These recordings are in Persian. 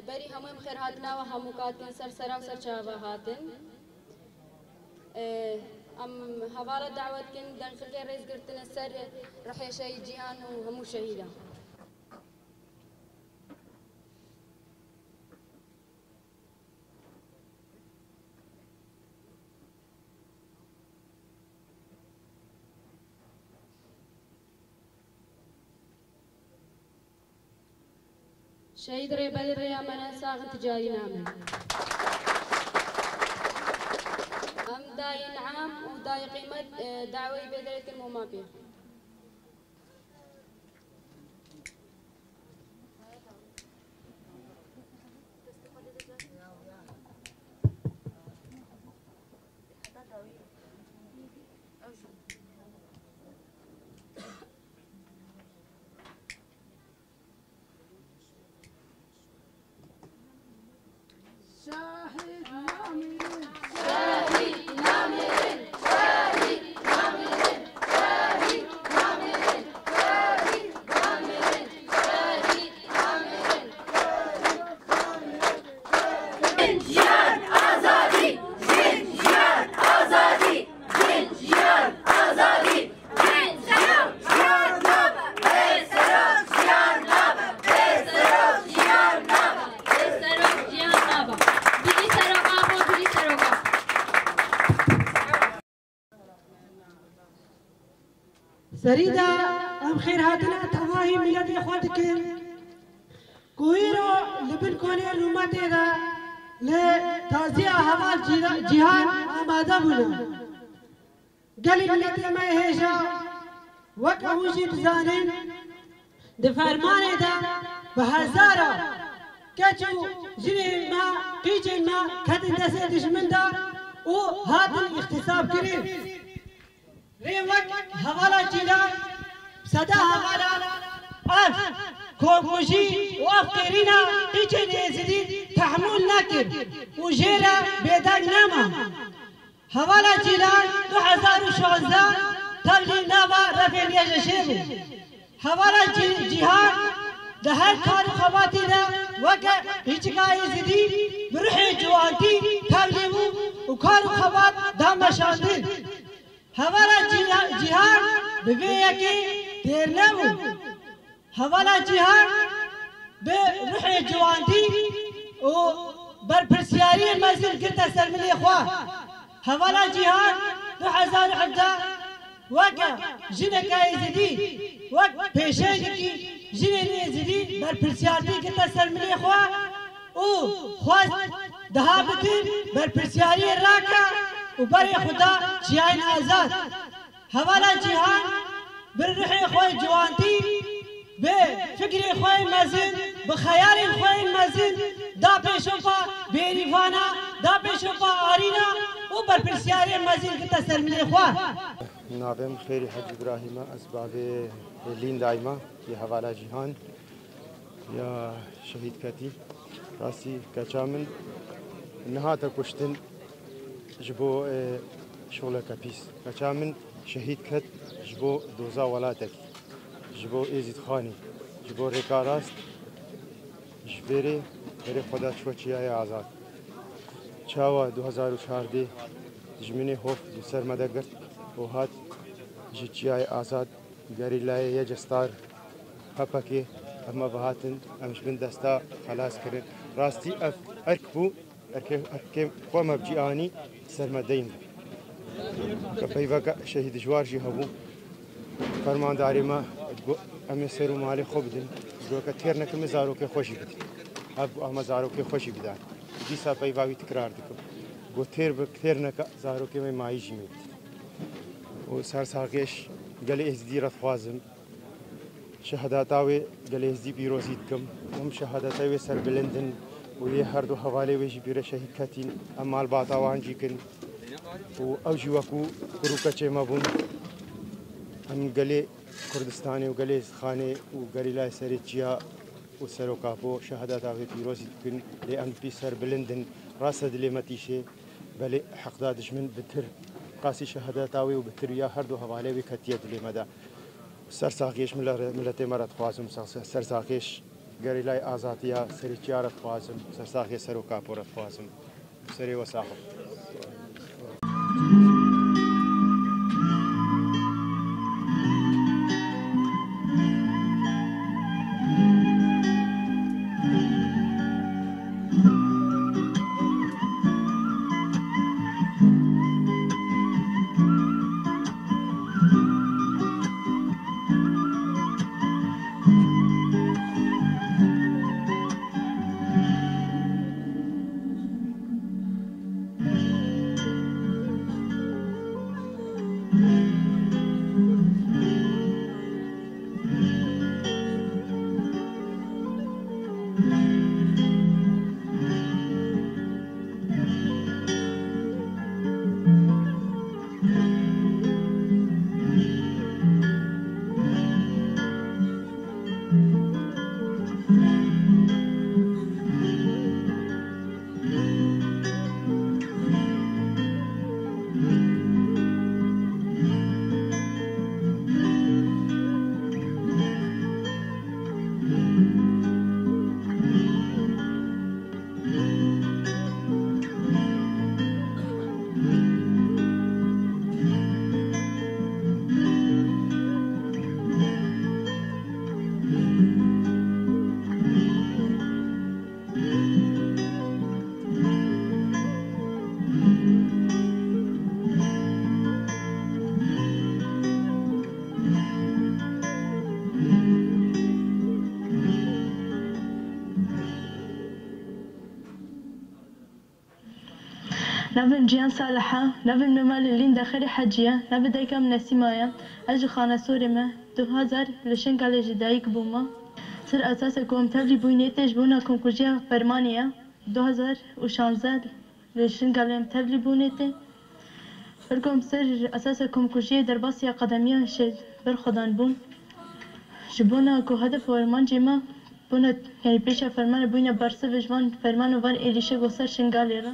بری هموی بخیر هاتنا و همو کاتین سر و سر چاوا هاتن ام حواله دعوت کن دن فکر رئیس گرتن سر رحیشه جیهان و همو شهیده شهيد ريبالي ريا منا ساغ تجاري نامن أم داي نعام وداي قيمة دعوي بدرك الممابي سريدا ام خير هاتنا تواهي ميلاد اخواتك كويرو لبن كوني روماتي دا لتازيع حوال جهان آماده بونا قالي ملت ما هيجا وك اوجي بزانين دفرماني دا بهزارة كاتشو جنيه ما قيجي ما كاتن دسي دشمن دا و هاتن اختصاب كريم ريوك حوالا جيلا صدا حوالا اف كوكوشي وافقرينا قيجي نيزدي تحمل ناكر وجيرا بيداق ناما حوالا جيلا 2016 تبلي نابا رفين يجشيبو حوالا جهان ده هر كار خواتي ده وكا هيچكاي زدي بروحي جوانتي تبليمو وكار خوات ده مشاندين حوالا جهان ببيا كي تيرنمو حوالا جهان بروحي جوانتي و برپرسياري مزل كنت سرملي خواه حوالا جهان 2011 وكا جنكاي زدي وك پیشنگی جنی زدی بر پرسیارتی کتا سرملی خواه او خواست دها بتر بر پرسیاری راکا و بر خدا چیاین آزاد حوالا جهان بر روح خواه جوانتی به فکر خواه مزید به خیال خواه مزید دا پیشوپا بیریفانا دا پیشوپا آرینا و بر پرسیاری مزید کتا سرملی خواه نابم خيري حج إبراهيم أسباب لين دايما في حوالة جهان يا شهيد كتي راسي كشامن نهاتا كشتن جبو شغلة كبيس كشامن شهيد كت جبو دوزا ولاتك جبو إيزيد خاني جبو ريكاراست جبري بري خدا شوچيا آزاد چاوا 2014 جميني خوف دوسر مدقر وهات جيتشاي آزاد غاريلاي يجستار هبكي أما بهاتن أمش بن دستا خلاص كرن راستي أركبو أركب قوم بجياني سرمدين كبيفك شهيد جوارجي هبو فرمان داري ما أمي سيرو مالي خبدن جو كثير نكمل زارو كخوشي بدي أبو أما زارو كخوشي بدان دي سبيفاوي تكرار دكم جو كثير نك زارو كمي ما يجي ميت وسر ساقش قال إزدي رفوازم شهاداتاوي قال إزدي بيروزيدكم هم شهاداتاوي سر بلندن وهي هردو حوالي ويجي بير شهيد كاتين أما الباطاوان جيكن وأوجي وكو كروكا چما بون هم قال كردستاني وقال خاني وقال لا سريتشيا وسرو كابو شهاداتاوي بيروزيدكن لأن بي سر بلندن راسد لمتيشي بل حقدادش من بتر قاسي شهاداتاوي وبتريا هردو حوالي وكتيت لمدى سرساقيش ملتي مرات خوازم سرساقيش گەری لای ئازاتیە سەرکیارە خوازم سەرساخی سەر و کاپۆرە خوازم سەرێوە ساحب. نبن جيان صالحة نبن ممال اللين داخلي حجية نبن دايكا من السماية أجي خانة سوري ما 2000 لشنك على جدايك بوما سر أساسا كوم تبلي بوينيتش بونا كوم كوجيا برمانيا 2016 لشنك على تبلي بوينيتي فركم سر أساسا كوم كوجيا درباسيا قدمية شد برخدان بون جبونا كو هدف ورمان جيما بونا يعني بيشا فرمان بوينا برسفج وان فرمان وان إليشي وصر شنغالي را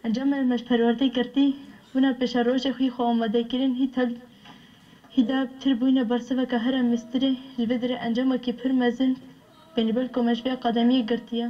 انجام مش پرورده کردی بنا پیش روز خوی خو آماده کردن هیدا تربوینه برسه و که هر مستری جبدر انجام کی پر مزن بنیبل کمش به قدمی کردیه